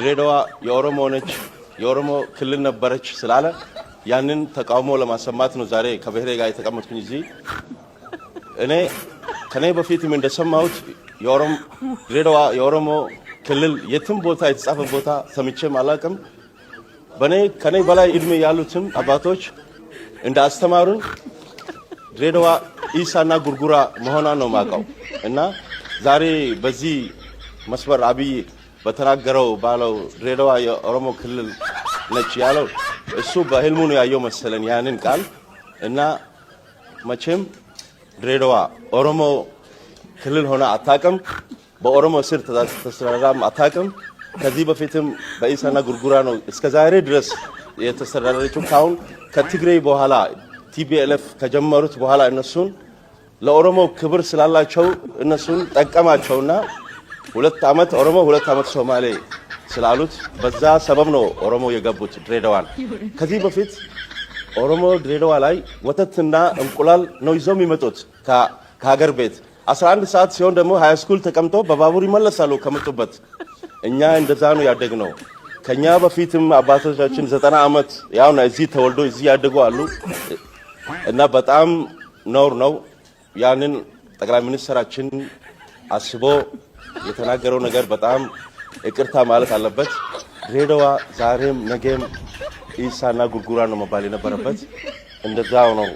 ድሬዳዋ የኦሮሞ ነች የኦሮሞ ክልል ነበረች ስላለ ያንን ተቃውሞ ለማሰማት ነው ዛሬ ከብሔሬ ጋር የተቀመጥኩኝ እዚህ። እኔ ከኔ በፊትም እንደሰማሁት ድሬዳዋ የኦሮሞ ክልል የትም ቦታ የተጻፈ ቦታ ሰምቼም አላውቅም። ከኔ በላይ እድሜ ያሉትም አባቶች እንደ አስተማሩን ድሬዳዋ ኢሳና ጉርጉራ መሆኗን ነው ማውቀው እና ዛሬ በዚህ መስመር አብይ በተናገረው ባለው ድሬዳዋ የኦሮሞ ክልል ነች ያለው እሱ በህልሙ ነው ያየው መሰለን ያንን ቃል እና መቼም ድሬዳዋ ኦሮሞ ክልል ሆነ አታውቅም። በኦሮሞ ስር ተስተዳድራም አታውቅም። ከዚህ በፊትም በኢሳና ጉርጉራ ነው እስከዛሬ ድረስ የተስተዳደረችው። ካሁን ከትግሬ በኋላ ቲፒኤልኤፍ ከጀመሩት በኋላ እነሱን ለኦሮሞ ክብር ስላላቸው እነሱን ጠቀማቸውና 2 አመት ኦሮሞ 2 አመት ሶማሌ ስላሉት በዛ ሰበብ ነው ኦሮሞ የገቡት ድሬዳዋን። ከዚህ በፊት ኦሮሞ ድሬዳዋ ላይ ወተትና እንቁላል ነው ይዘው የሚመጡት ከሀገር ቤት 11 ሰዓት ሲሆን ደግሞ ሃይ ስኩል ተቀምጦ በባቡር ይመለሳሉ ከመጡበት። እኛ እንደዛ ነው ያደግነው። ከኛ በፊትም አባቶቻችን 90 አመት ያውና እዚህ ተወልዶ እዚህ ያደጉ አሉ እና በጣም ነውር ነው። ያንን ጠቅላይ ሚኒስትራችን አስቦ የተናገረው ነገር በጣም ይቅርታ ማለት አለበት። ድሬዳዋ ዛሬም ነገም ኢሳና ጉርጉራ ነው መባል የነበረበት። እንደዛው ነው